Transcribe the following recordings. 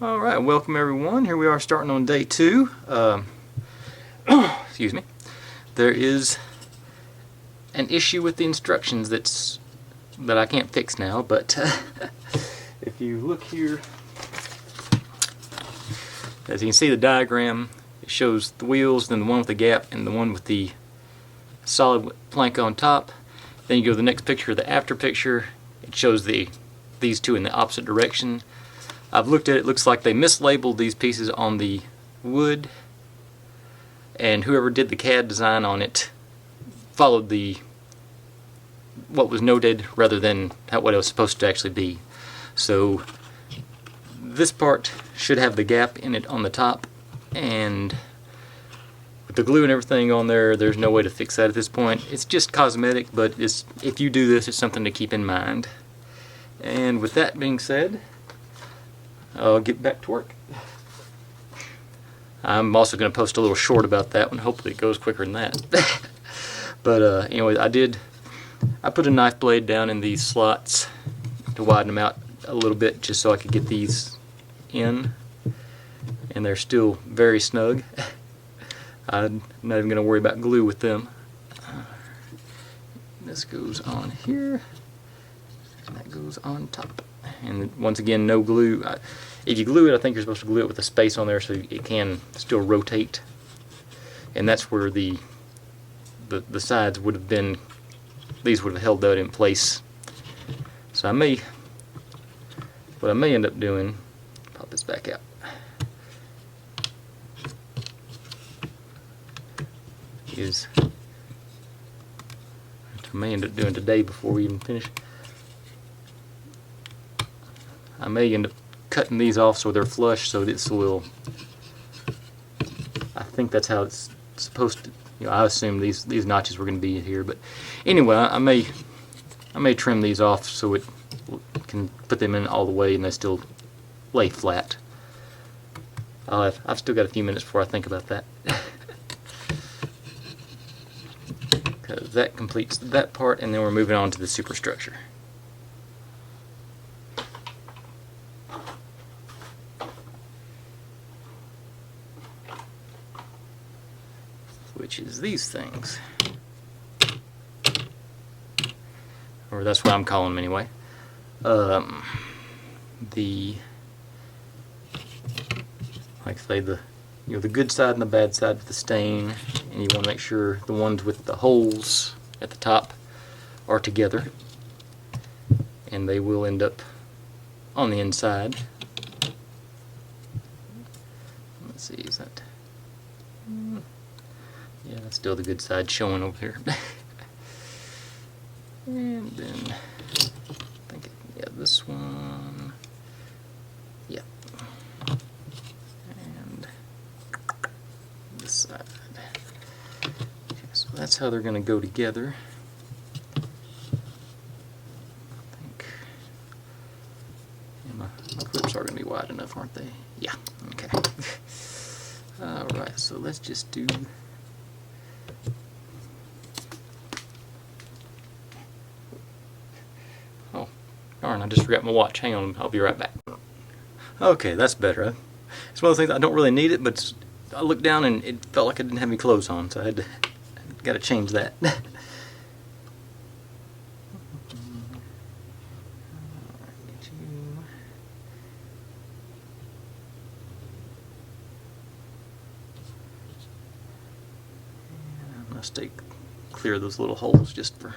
Alright, welcome everyone. Here we are starting on day 2. Excuse me. There is an issue with the instructions that I can't fix now, but if you look here, as you can see the diagram, it shows the wheels, then the one with the gap, and the one with the solid plank on top. Then you go to the next picture, the after picture, it shows these two in the opposite direction. I've looked at it, looks like they mislabeled these pieces on the wood, and whoever did the CAD design on it followed what was noted rather than what it was supposed to actually be. So this part should have the gap in it on the top, and with the glue and everything on there, there's no way to fix that at this point. It's just cosmetic, but if you do this, it's something to keep in mind. And with that being said, I'll get back to work. I'm also going to post a little short about that one. Hopefully it goes quicker than that. But anyway, I put a knife blade down in these slots to widen them out a little bit just so I could get these in. And they're still very snug. I'm not even going to worry about glue with them. This goes on here, and that goes on top. And once again, no glue. If you glue it, I think you're supposed to glue it with a space on there so it can still rotate. And that's where the sides would have been, these would have held that in place. So what I may end up doing, pop this back out, is what I may end up doing today before we even finish. I may end up cutting these off so they're flush, so this will, I think that's how it's supposed to, I assume these notches were going to be here, but anyway, I may trim these off so it can put them in all the way and they still lay flat. I've still got a few minutes before I think about that. Because that completes that part, and then we're moving on to the superstructure. Which is these things. Or that's what I'm calling them anyway. Like I say, the good side and the bad side with the stain, and you want to make sure the ones with the holes at the top are together, and they will end up on the inside. Let's see, is that? Yeah, that's still the good side showing over here. And then, I think, yeah, this one, yeah, and this side. Okay, so that's how they're going to go together. I think, yeah, my clips are going to be wide enough, aren't they? Yeah, okay. Alright, so let's just do... Darn, I just forgot my watch. Hang on, I'll be right back. Okay, that's better. It's one of those things, I don't really need it, but I looked down and it felt like I didn't have any clothes on, so I got to change that. I'm going to stay clear of those little holes just for...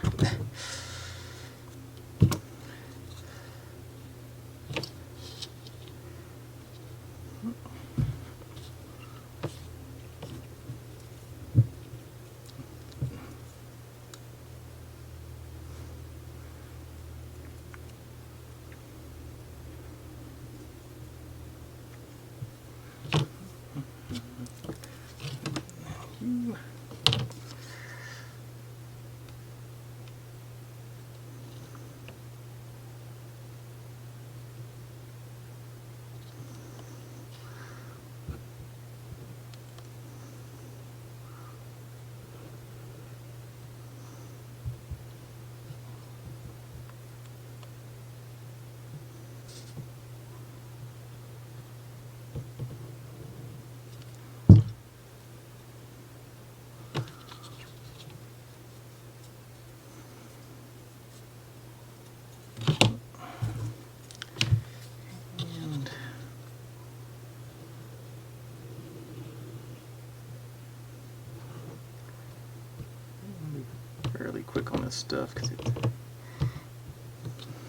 click on this stuff because I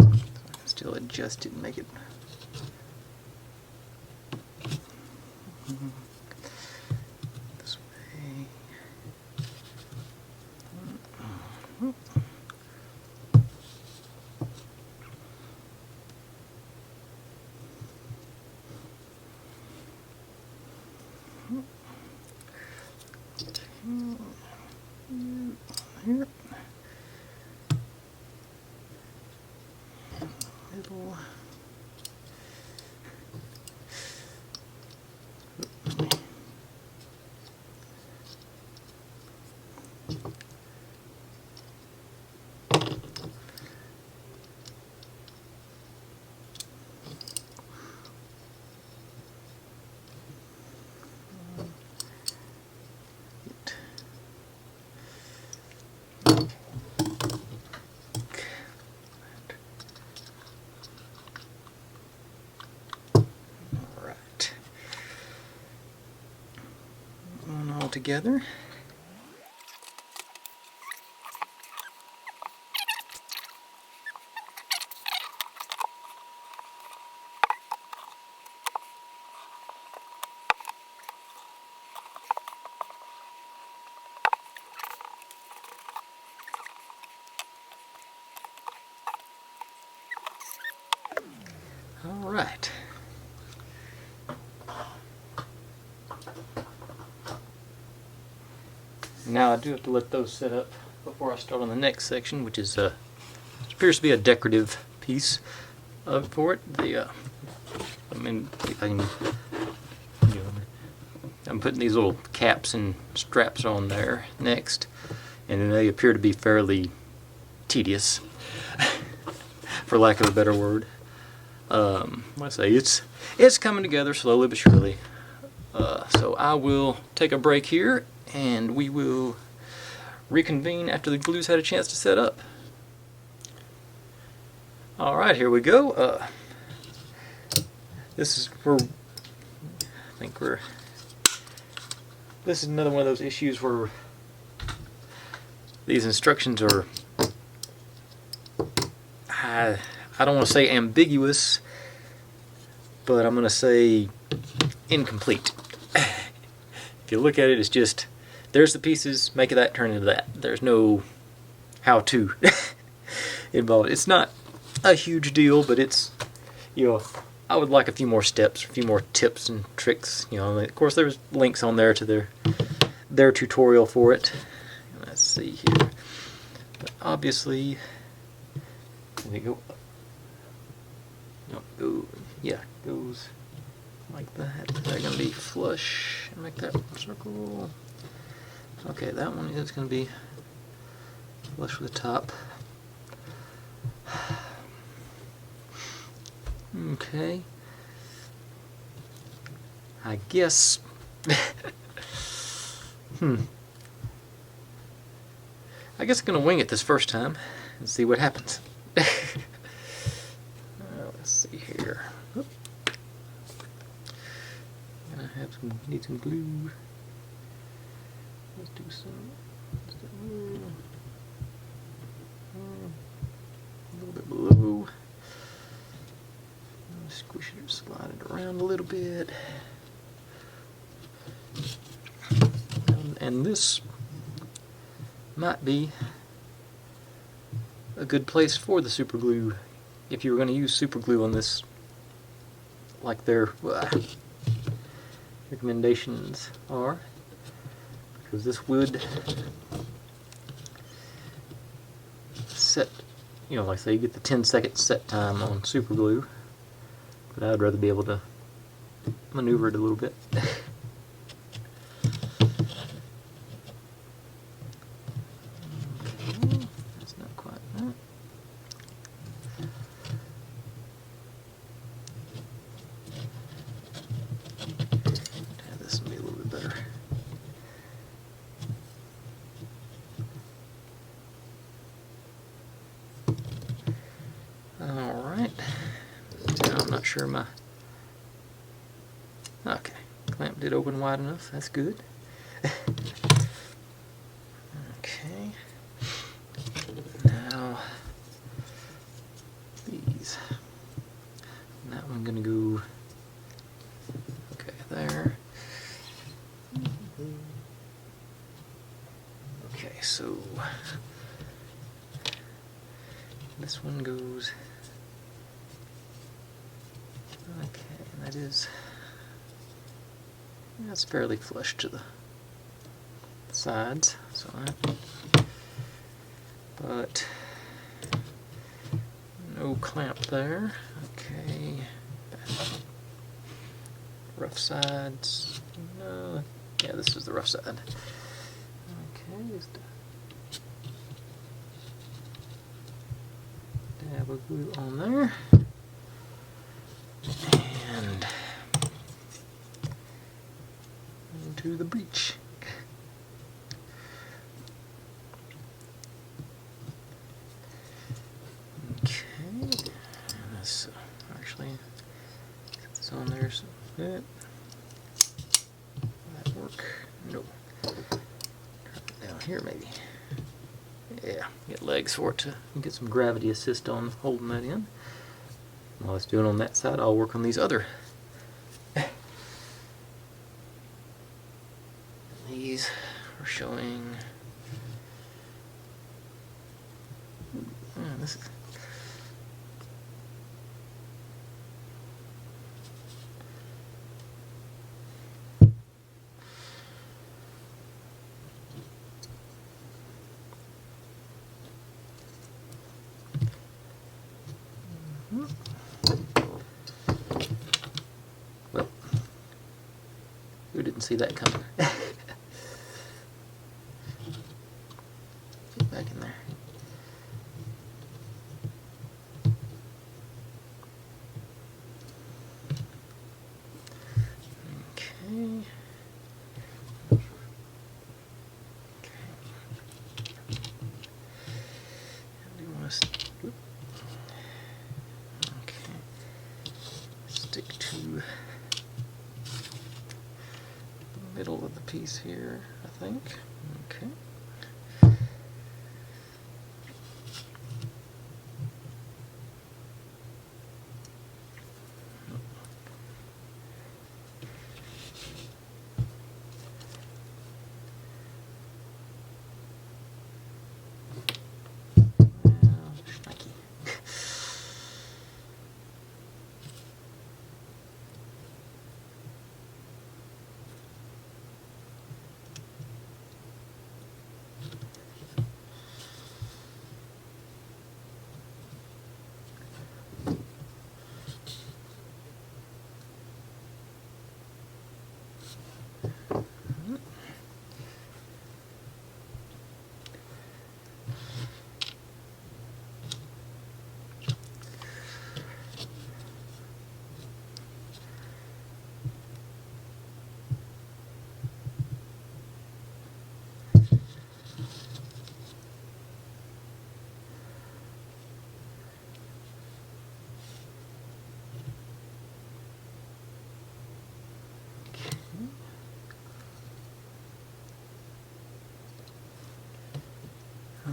can still adjust it and make it. This way. Here. Middle. Together. All right. Now I do have to let those set up before I start on the next section, which is appears to be a decorative piece for it. I mean, I'm putting these little caps and straps on there next, and they appear to be fairly tedious, for lack of a better word. I say it's coming together slowly but surely. So I will take a break here, and we will reconvene after the glue's had a chance to set up. Alright, here we go. This is another one of those issues where these instructions are, I don't want to say ambiguous, but I'm going to say incomplete. If you look at it, it's just, there's the pieces, make that turn into that. There's no how-to involved. It's not a huge deal, but it's, I would like a few more steps, a few more tips and tricks. Of course, there's links on there to their tutorial for it. Let's see here. But obviously, let me go up. No, goes like that. Is that going to be flush? Make that circle. Okay, that one is going to be flush with the top. Okay. I guess. I guess I'm going to wing it this first time and see what happens. Let's see here. Need some glue. Let's do some. A little bit below. Squish it, slide it around a little bit. And this might be a good place for the super glue if you were going to use super glue on this, like their recommendations are, because this would set, like say you get the 10-second set time on super glue, but I'd rather be able to maneuver it a little bit. That's not quite that. This will be a little bit better. Alright. I'm not sure my... Okay. Clamp did open wide enough. That's good. Okay. gonna go okay there. Okay, so this one goes okay, and that's fairly flush to the sides, so but no clamp there. Okay, rough sides. No, yeah, this is the rough side. Okay, just dab of glue on there, and into the breech. Actually, get this on there so that that work. Nope. Drop it down here maybe. Yeah, get legs for it to get some gravity assist on holding that in. While it's doing on that side, I'll work on these other. These are showing. This is. Well, who didn't see that coming? Get back in there. Okay. Stick to the middle of the piece here, I think. Okay.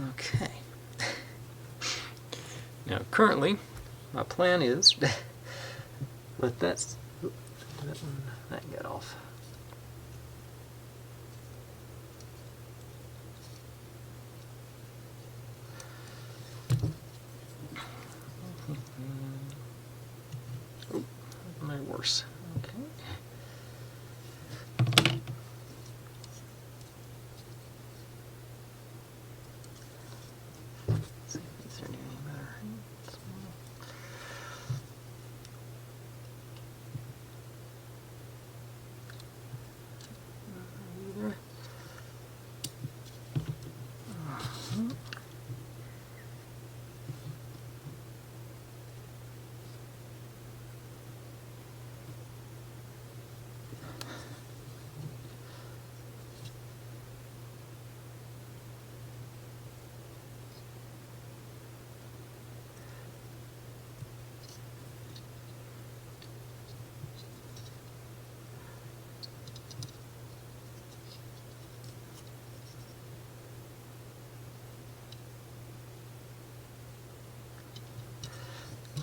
Okay. Now, currently, my plan is let that get off. Oh, my worse. Okay.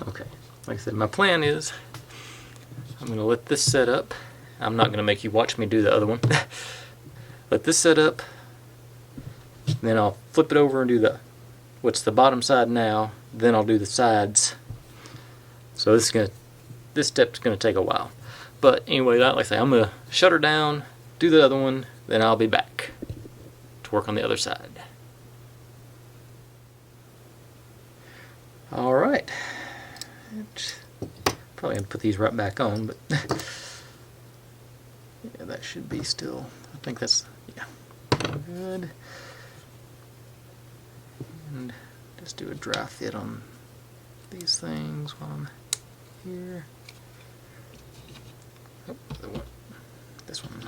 Okay, like I said, my plan is I'm going to let this set up. I'm not going to make you watch me do the other one. Let this set up, then I'll flip it over and do what's the bottom side now, then I'll do the sides. So this step's going to take a while. But anyway, like I say, I'm going to shut her down, do the other one, then I'll be back to work on the other side. Alright. Probably going to put these right back on, but yeah, that should be still, I think that's, yeah, good. And just do a dry fit on these things while I'm here. Oh, this one.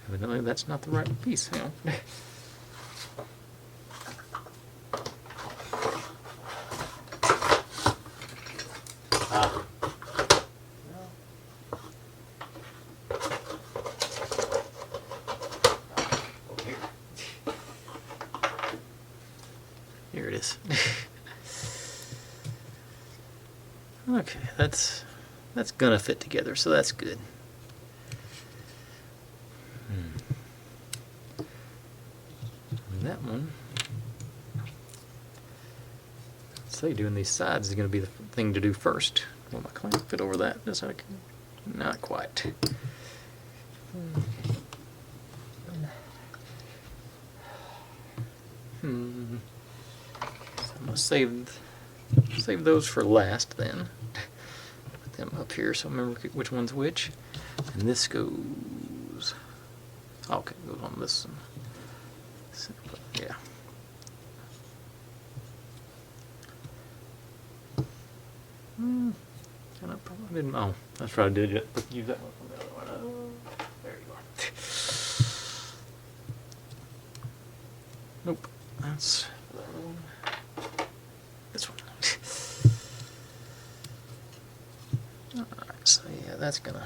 Evidently that's not the right piece. Hang on. Here it is. Okay, that's gonna fit together, so that's good. That one, say doing these sides is going to be the thing to do first. Will my clamp fit over that? Just like, not quite. So I'm going to save those for last then. Put them up here so I remember which one's which. And this goes, okay, goes on this one. Yeah. And I probably didn't. Oh, that's right. I did it. Use that one from the other one. There you are. Nope. That's the other one. This one. All right. So yeah, that's gonna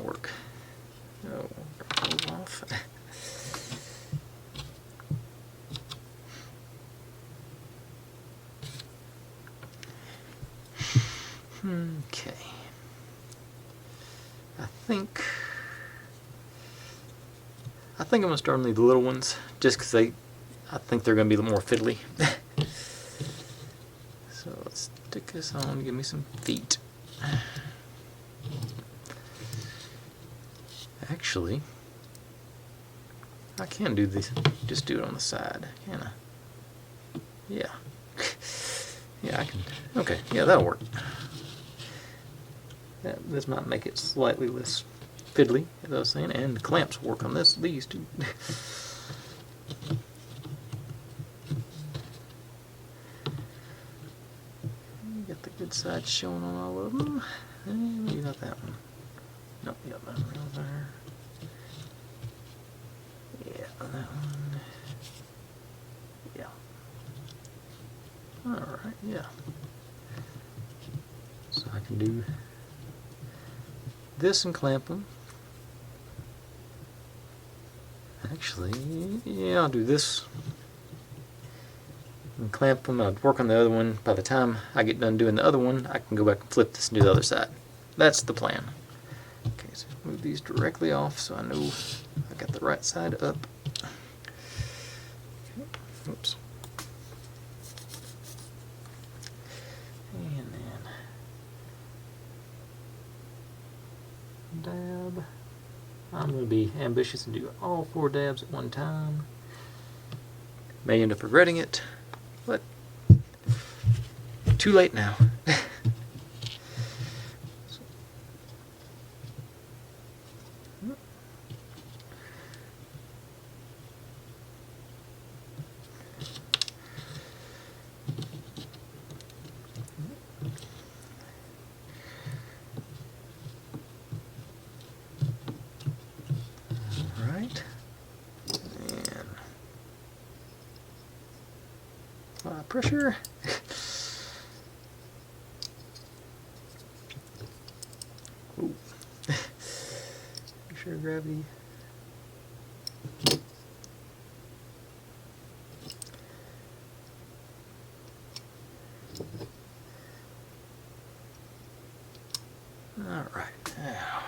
work. Oh, move off. Okay. I think I'm gonna start on the little ones, just because I think they're gonna be a little more fiddly. So let's stick this on. Give me some feet. Actually, I can do this. Just do it on the side, can I? Yeah. Yeah, I can. Okay. Yeah, that'll work. This might make it slightly less fiddly, as I was saying, and the clamps work on these two. Get the good side showing on all of them. Maybe not that one. Nope, you got that one right there. Yeah, that one. Yeah. Alright, yeah. So I can do this and clamp them. Actually, yeah, I'll do this and clamp them. I'll work on the other one. By the time I get done doing the other one, I can go back and flip this and do the other side. That's the plan. Okay, so move these directly off so I know I got the right side up. Okay, oops. And then dab. I'm going to be ambitious and do all 4 dabs at one time. May end up regretting it, but too late now. Pressure. center of gravity. Alright, now.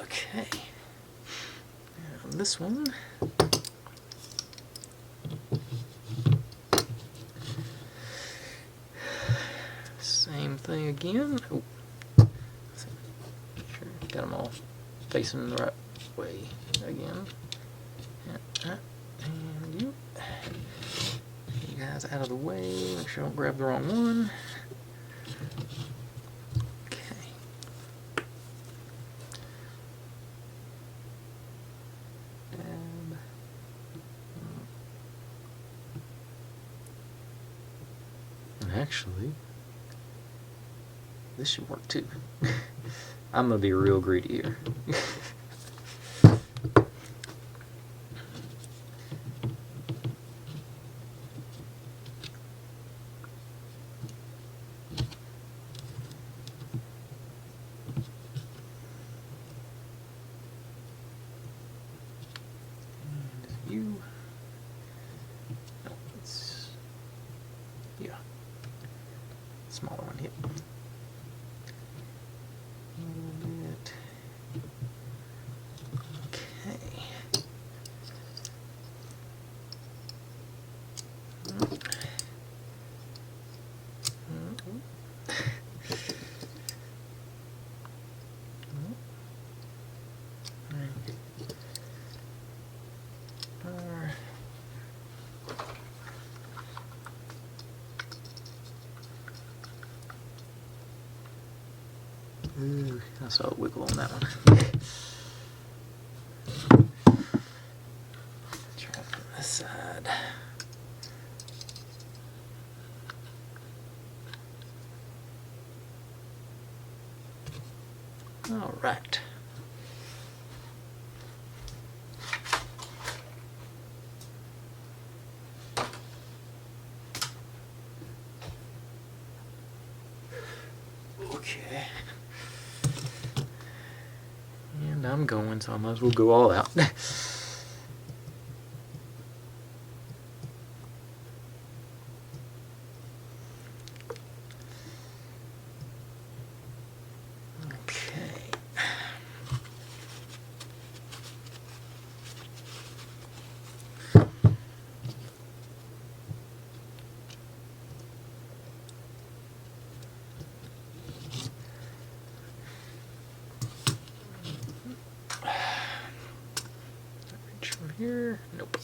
Okay. Now this one. Same thing again. Oh. Sure, got them all facing the right way again. And you guys out of the way. Make sure I don't grab the wrong one. Okay. Dab. And actually, this should work too. I'm gonna be real greedy here. You. No, it's yeah. Smaller one here. Ooh, I saw a wiggle on that one. Try from this side. All right. Okay. And I'm going, so I might as well go all out. From here, nope.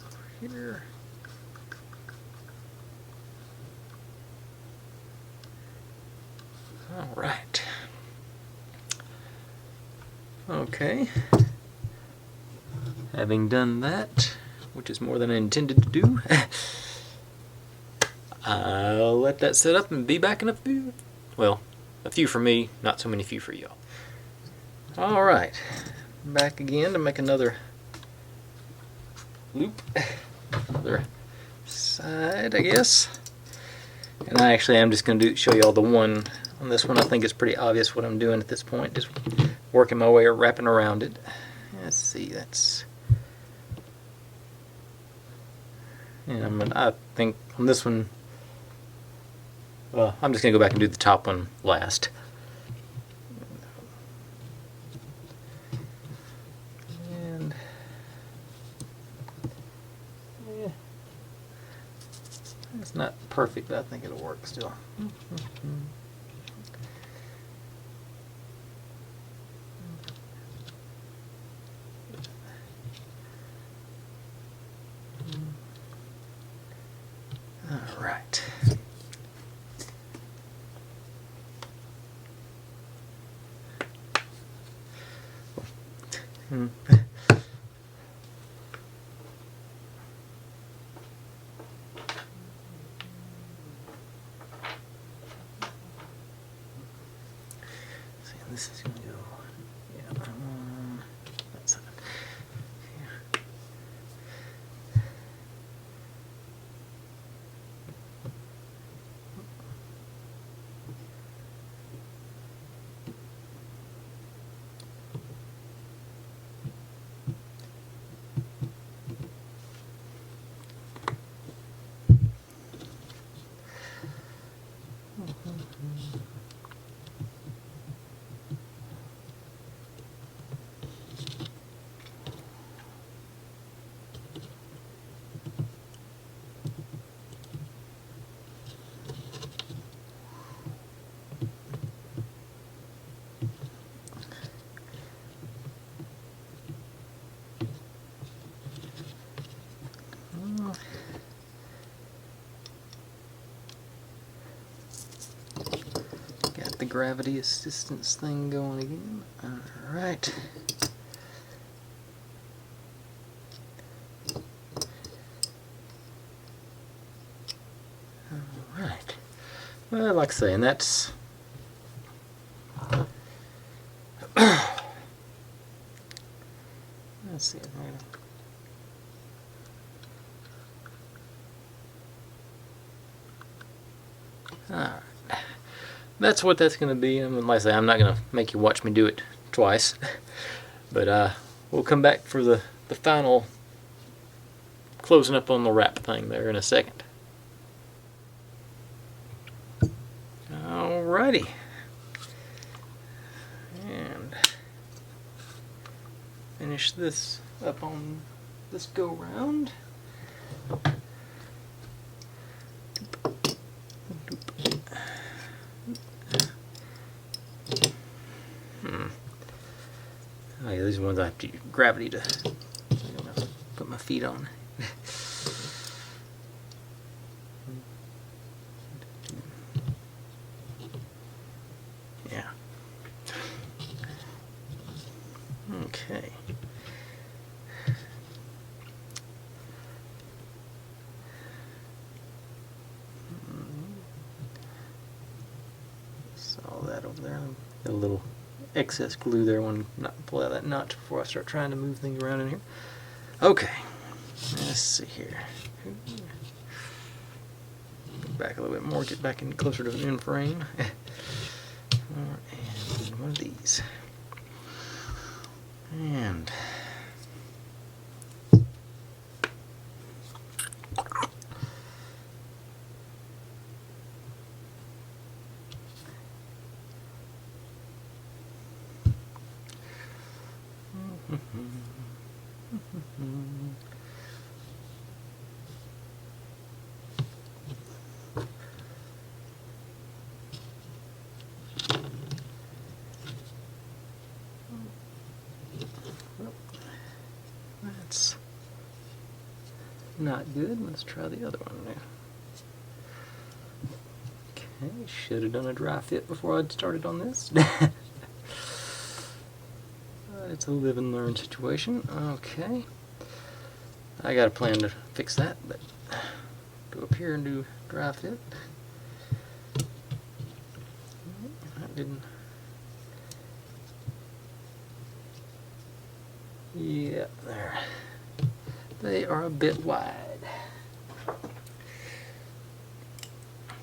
Over here. All right. Okay. Having done that, which is more than I intended to do, I'll let that set up and be back in a few. Well, a few for me, not so many few for y'all. Alright, back again to make another loop, other side I guess, and I actually am just going to show you all the one on this one. I think it's pretty obvious what I'm doing at this point, just working my way or wrapping around it. Let's see, that's, and I think on this one, well, I'm just going to go back and do the top one last. It's not perfect, but I think it'll work still. All right. This is going to go, yeah, that Got the gravity assistance thing going again. Alright. Alright. Well, like I say, and that's let's see. Alright. That's what that's going to be. I mean, like I say, I'm not going to make you watch me do it twice. But we'll come back for the final closing up on the wrap thing there in a second. Alrighty. And finish this up on this go round. Oh yeah, these are ones I have to use gravity to put my feet on. Yeah. Okay. Saw that over there. Got a little excess glue there. I want to not pull out that notch before I start trying to move things around in here. Okay, let's see here. Back a little bit more, get back in closer to the end frame. And one of these. And that's not good. Let's try the other one now. Okay, should have done a dry fit before I'd started on this. But it's a live and learn situation. Okay. I got a plan to fix that, but go up here and do dry fit. That didn't. Yeah, there. They are a bit wide.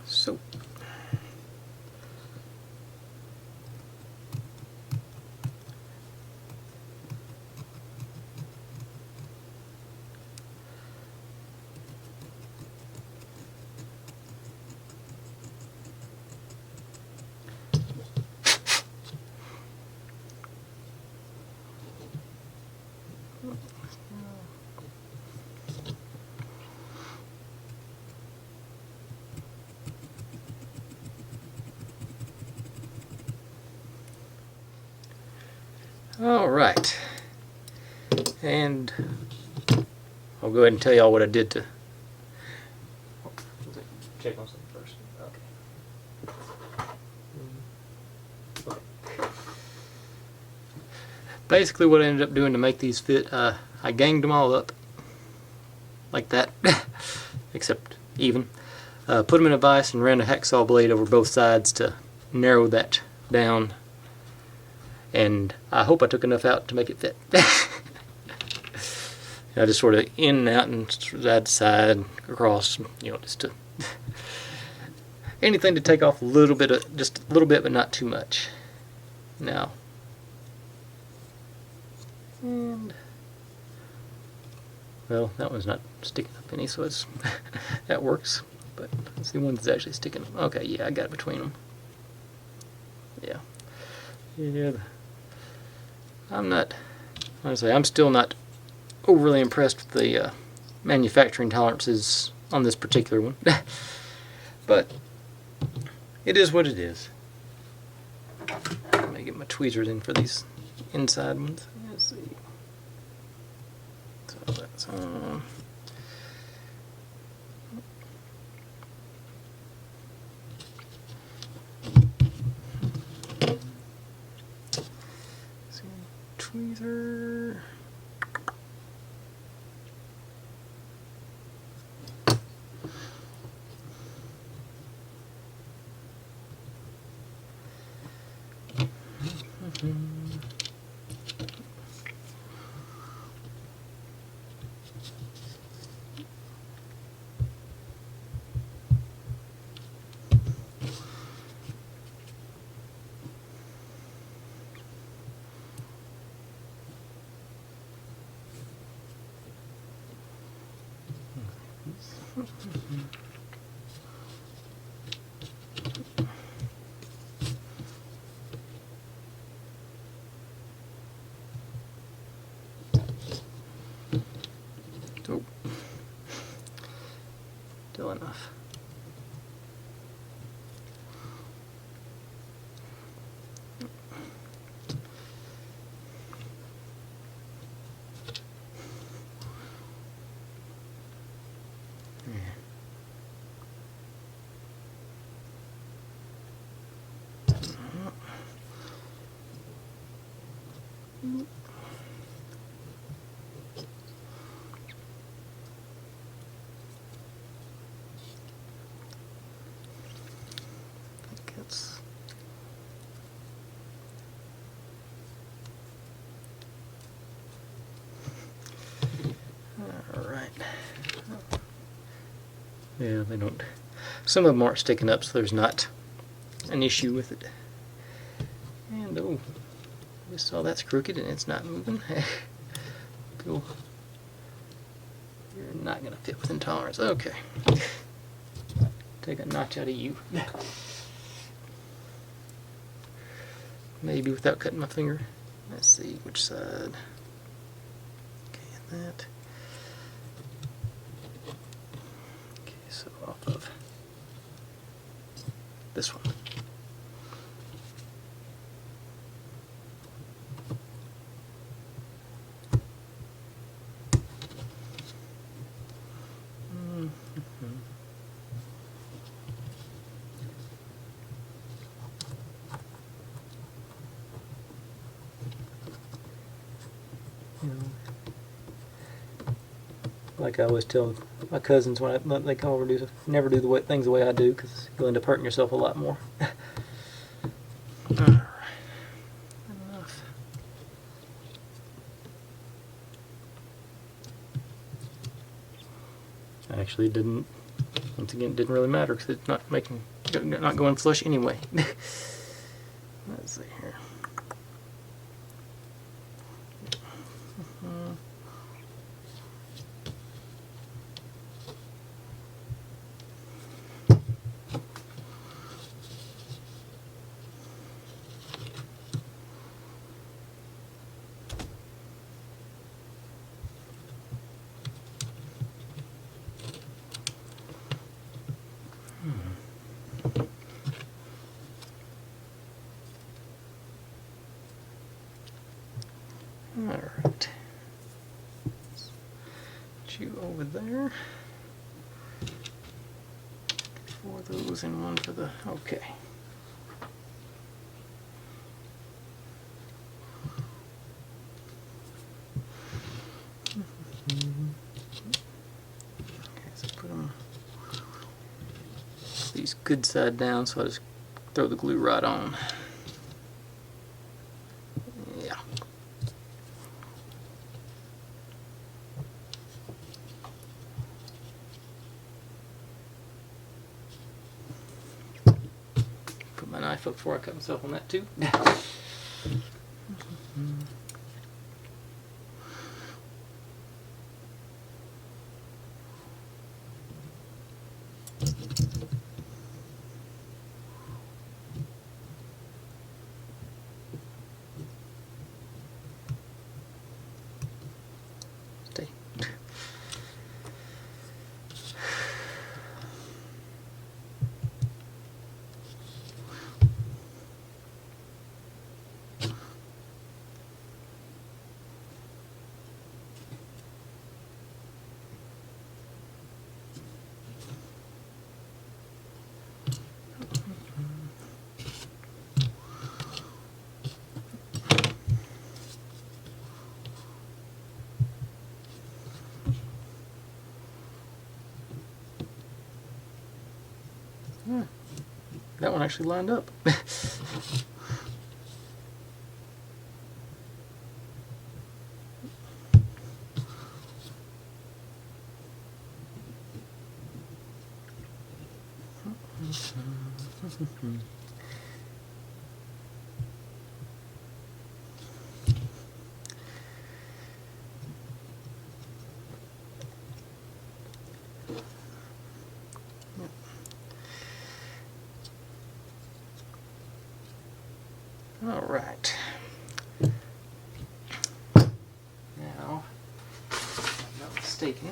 So. Alright, and I'll go ahead and tell y'all what I did to check on something first. Okay. Basically what I ended up doing to make these fit, I ganged them all up like that, except even. Put them in a vise and ran a hacksaw blade over both sides to narrow that down. And I hope I took enough out to make it fit. I just sort of in and out and side to side, across, you know, just to anything to take off a little bit of, just a little bit, but not too much. Now, and well, that one's not sticking up any, so it's that works. but let's see one that's actually sticking. Okay, yeah, I got it between them. Yeah. Yeah. I'm not, honestly, I'm still not overly impressed with the manufacturing tolerances on this particular one. But it is what it is. Let me get my tweezers in for these inside ones. Let's see. So that's on. Tweezer. Oh, still enough. It's all right. Yeah, they don't. Some of them aren't sticking up, so there's not an issue with it. And oh, you saw that's crooked and it's not moving. Cool. You're not gonna fit within tolerance. Okay. Take a notch out of you. Maybe without cutting my finger. Let's see which side. Okay, and that. Okay, so off of this one. Like I always tell my cousins when they come over, never do things the way I do, because you'll end up hurting yourself a lot more. Alright, enough. Actually, once again, it didn't really matter because it's not going flush anyway. Let's see here. Alright. Put you over there. 4 of those and 1 for the. Okay. Okay, so put them these good side down, so I just throw the glue right on. Yeah. Put my knife up before I cut myself on that too. that one actually lined up. All right. Now, if I'm not mistaken,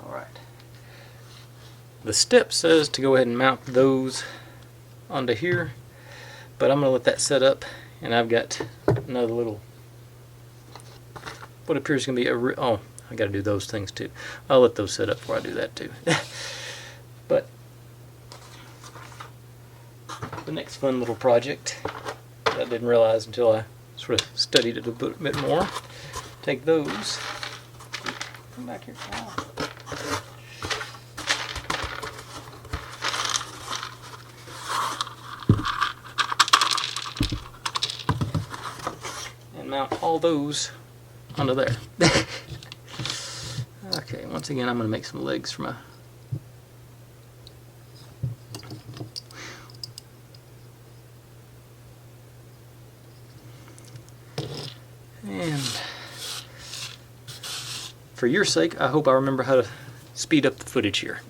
all right. The step says to go ahead and mount those onto here, but I'm going to let that set up, and I've got another little, what appears to be a, oh, I got to do those things too. I'll let those set up before I do that too. But the next fun little project that I didn't realize until I sort of studied it a bit more. Take those. Come back here. Oh. And mount all those onto there. Okay, once again I'm going to make some legs for my and for your sake I hope I remember how to speed up the footage here.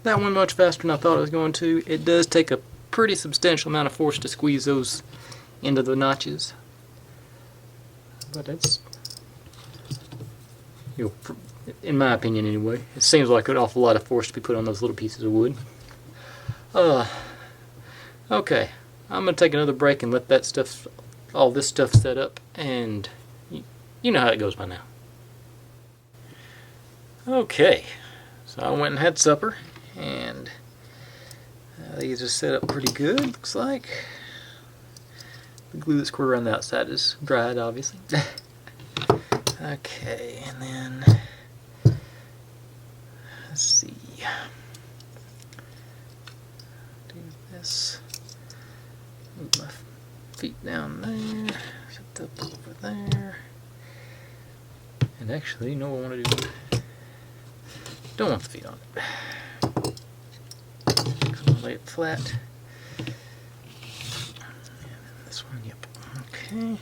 That went much faster than I thought it was going to. It does take a pretty substantial amount of force to squeeze those into the notches, but it's, you know, in my opinion anyway, it seems like an awful lot of force to be put on those little pieces of wood. Okay, I'm gonna take another break and let that stuff, all this stuff set up, and you know how it goes by now. Okay, so I went and had supper, and these are set up pretty good, looks like. The glue that's squared around the outside is dried, obviously. Okay, and then let's see. Do this. Move my feet down there. Set up over there. And actually, you know what I want to do? Don't want the feet on it. So I'll lay it flat. And then this one, yep. Okay.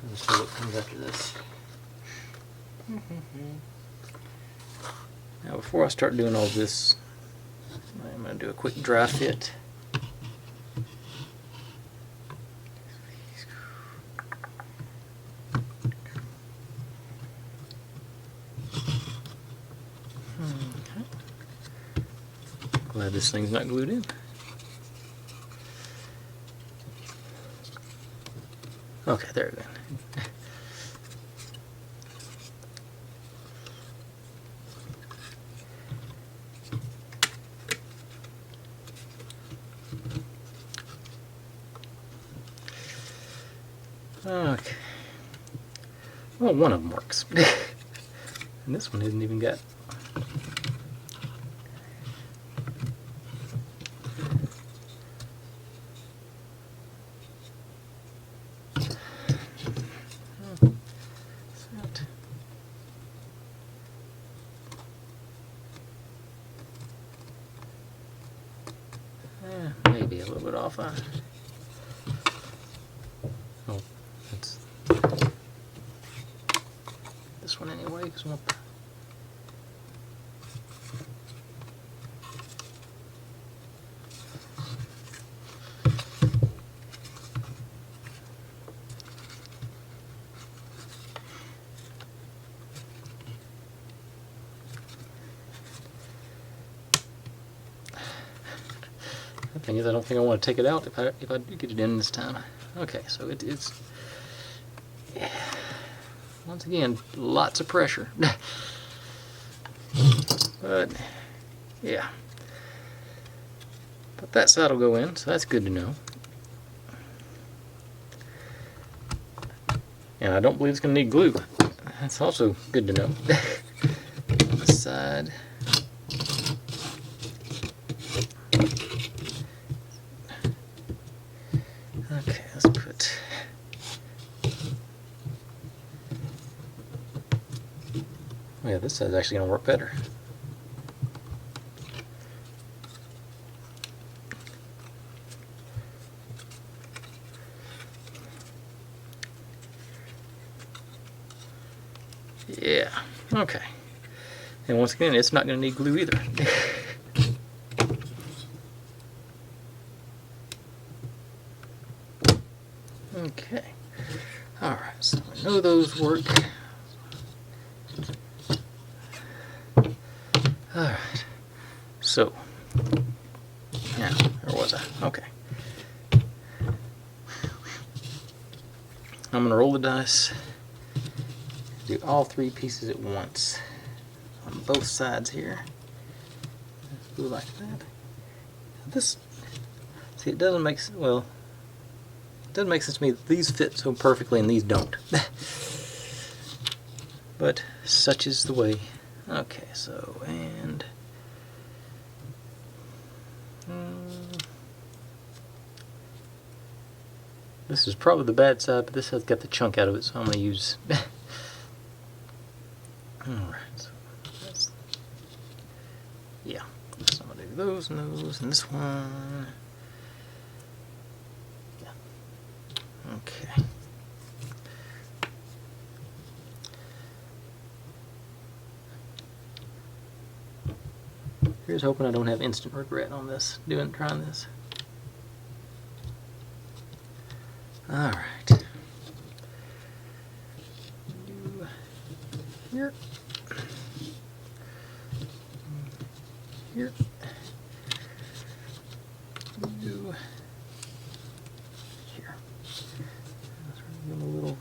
Let's see what comes after this. Now, before I start doing all this, I'm going to do a quick dry fit. Glad this thing's not glued in. Okay, there we go. Okay. Well, one of them works. And this one hasn't even got. Maybe a little bit off. Oh, that's this one anyway, because we'll thing is, I don't think I want to take it out if I do get it in this time. Okay, so it's once again lots of pressure, but yeah. But that side will go in, so that's good to know. And I don't believe it's going to need glue. That's also good to know. This side. Okay, let's put. Oh yeah, this side's actually going to work better. Yeah, okay. And once again, it's not going to need glue either. Okay. Alright, so I know those work. Alright. So, now, where was I? Okay. I'm going to roll the dice. Do all three pieces at once on both sides here. Do like that. This, see, it doesn't make well. It doesn't make sense to me that these fit so perfectly and these don't. But such is the way. Okay, so and this is probably the bad side, but this has got the chunk out of it, so I'm going to use. Alright, so that's, yeah, so I'm going to do those and those and this one. Yeah. Okay. Here's hoping I don't have instant regret on this, trying this. Alright. Here. Here. Do here. Give them a little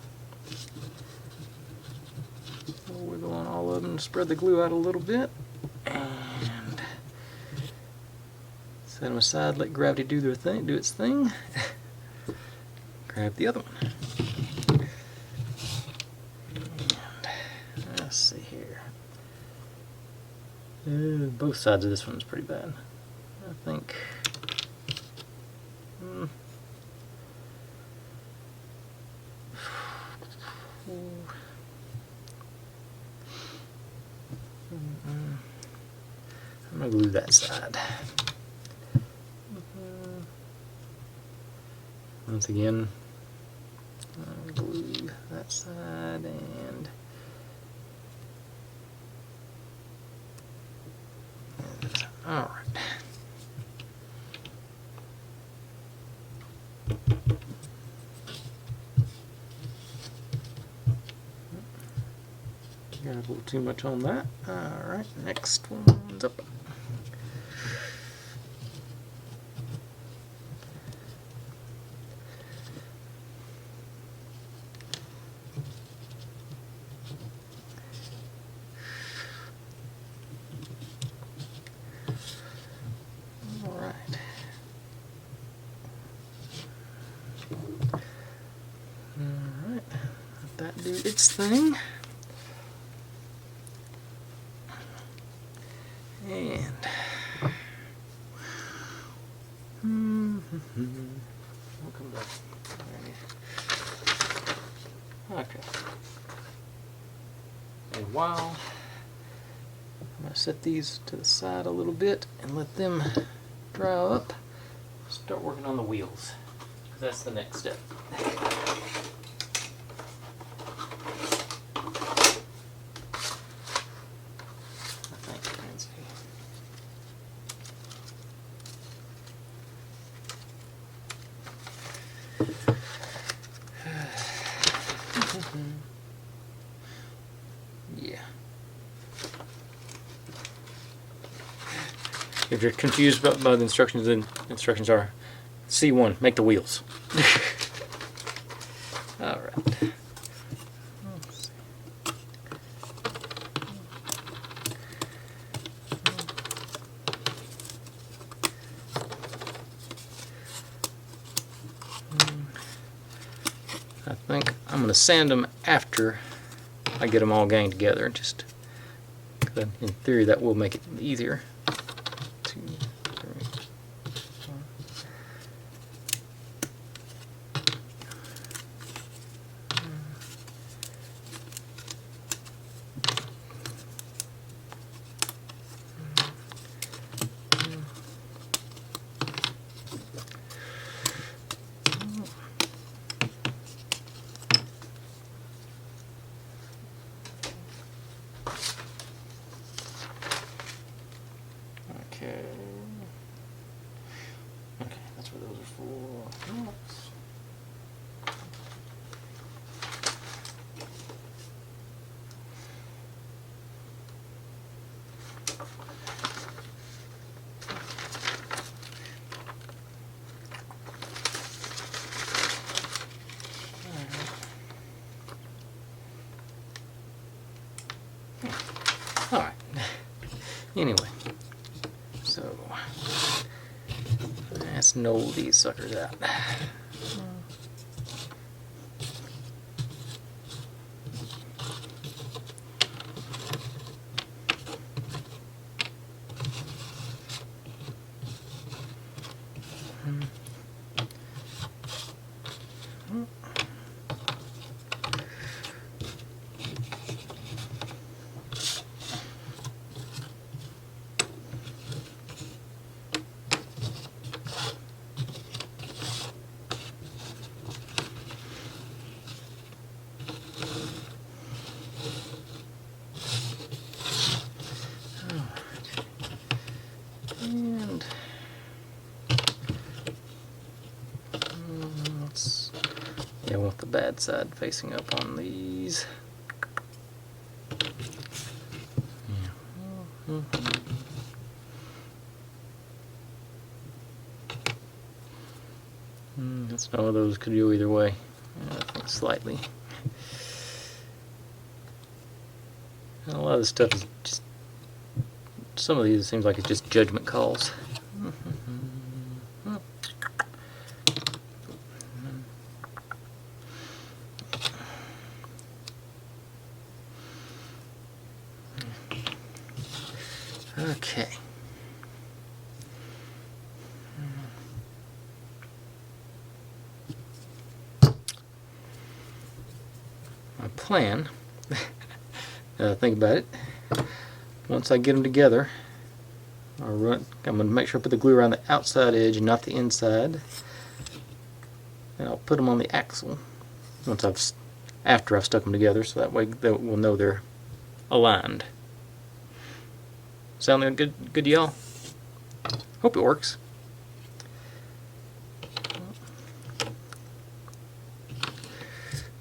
wiggle on all of them. Spread the glue out a little bit, and set them aside. Let gravity do their thing. Do its thing. Grab the other one. And let's see here. Both sides of this one's pretty bad. I think. I'm going to glue that side. Once again, I'll glue that side and all right. Got a little too much on that. All right, next one's up. Do its thing, and we'll come back. Okay. And while I'm going to set these to the side a little bit and let them dry up, start working on the wheels. That's the next step. If you're confused by the instructions, then instructions are C1, make the wheels. Alright. I think I'm going to sand them after I get them all ganged together, just in theory that will make it easier. 2, 3, 4. Okay, that's what those are for. Alright. Anyway, so let's know these suckers out. And I want the bad side facing up on these. That's one of those could go either way. I think slightly. And a lot of this stuff is just, some of these it seems like it's just judgment calls. Okay. My plan, think about it, once I get them together, I'm going to make sure I put the glue around the outside edge and not the inside, and I'll put them on the axle after I've stuck them together, so that way we'll know they're aligned. Sound good to y'all? Hope it works.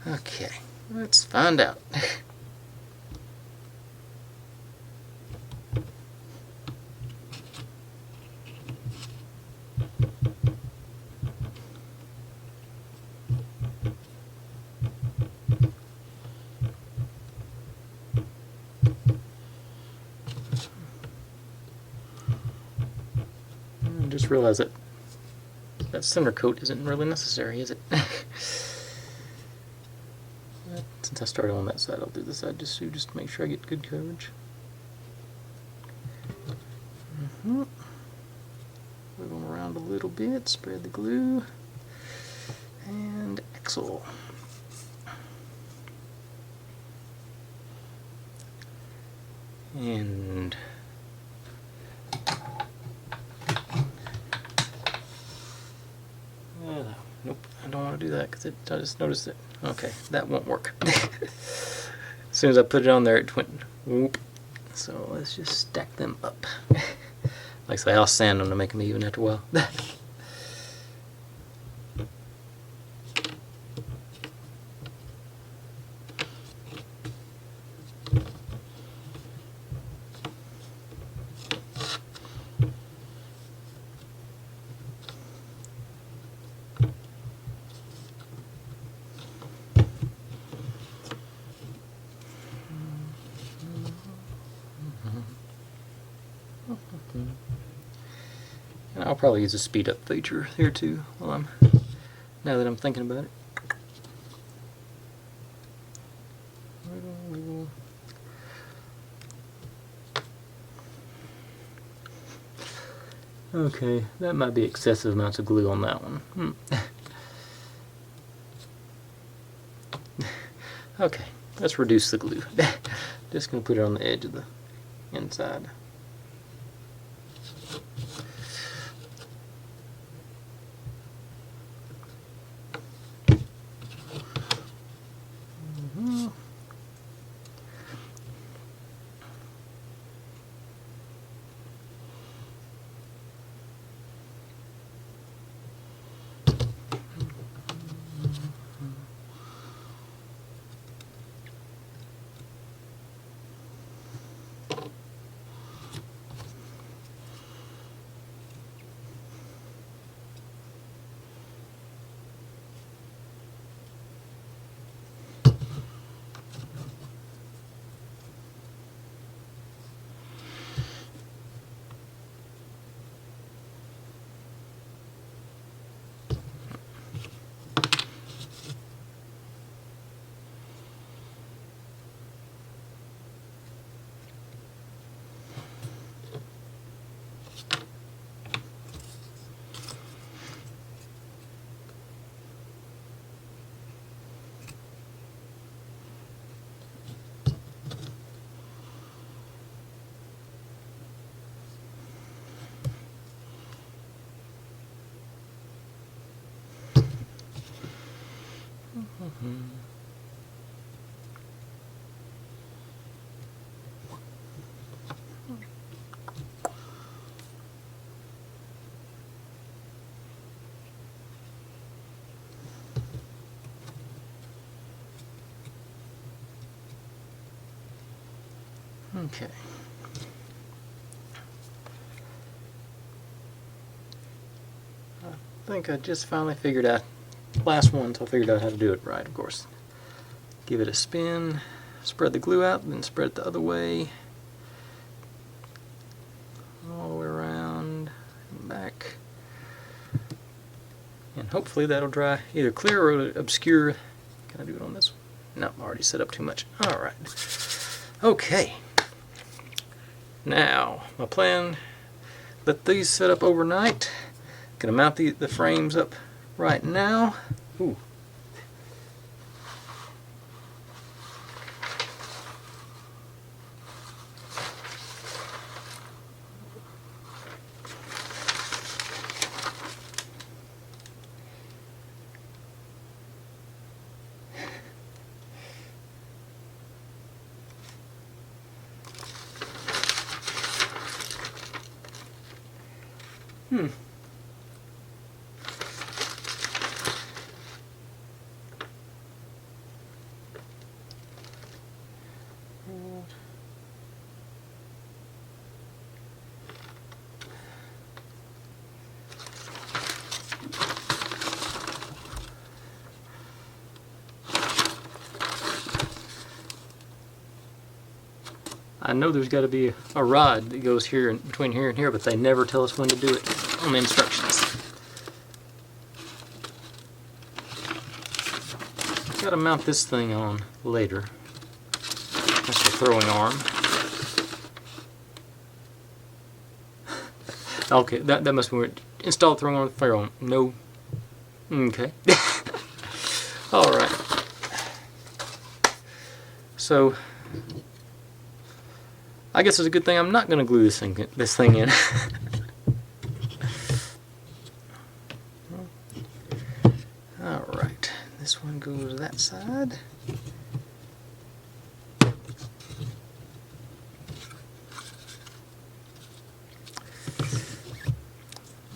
Okay, let's find out. Just realize that that center coat isn't really necessary, is it? Since I started on that side, I'll do this side just to make sure I get good coverage. Move them around a little bit, spread the glue, and axle. And nope, I don't want to do that because I just noticed it. Okay, that won't work. As soon as I put it on there, it went whoop. So let's just stack them up. Like I say, I'll sand them to make them even after a while. probably use a speed up feature here too, now that I'm thinking about it. Okay, that might be excessive amounts of glue on that one. Okay, let's reduce the glue. Just going to put it on the edge of the inside. Okay. I think I just finally figured out, last one, so I figured out how to do it right, of course. Give it a spin, spread the glue out, then spread it the other way, all the way around and back. And hopefully that'll dry either clear or obscure. Can I do it on this one? No, I already set up too much. Alright. Okay. Now, my plan, let these set up overnight. Gonna mount the frames up right now. Ooh. I know there's got to be a rod that goes here and between here and here, but they never tell us when to do it on the instructions. Got to mount this thing on later. That's the throwing arm. Okay, that must be weird. Install throwing arm with fire on. No. Okay. Alright. So I guess it's a good thing I'm not going to glue this thing in. Alright, this one goes that side.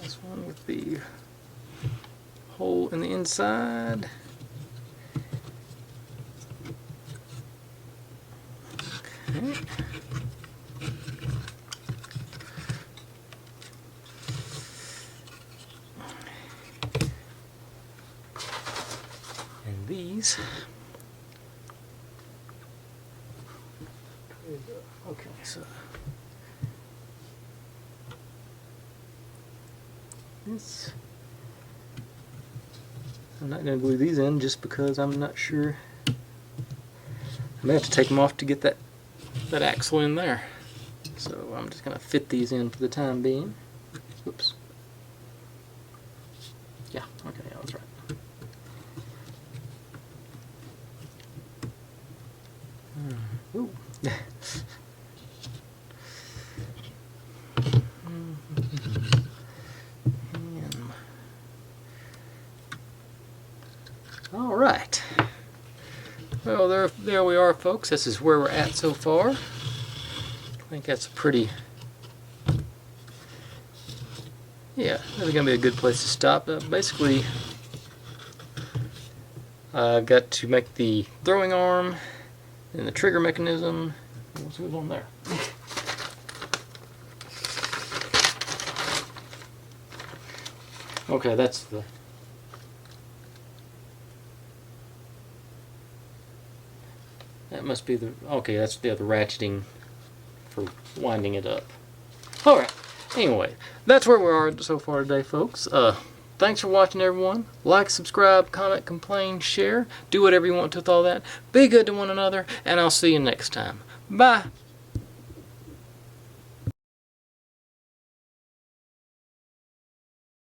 This one with the hole in the inside. Okay. These. Okay, so this. I'm not going to glue these in just because I'm not sure. I may have to take them off to get that axle in there. So I'm just going to fit these in for the time being. Oops. Yeah, okay, yeah, that's right. Ooh. All right. Well, there we are, folks. This is where we're at so far. I think that's a pretty, yeah, that's gonna be a good place to stop. Basically, I've got to make the throwing arm and the trigger mechanism. Let's move on there. Okay, that must be okay, that's the other ratcheting for winding it up. Alright, anyway, that's where we are so far today, folks. Thanks for watching, everyone. Like, subscribe, comment, complain, share. Do whatever you want to with all that. Be good to one another, and I'll see you next time. Bye!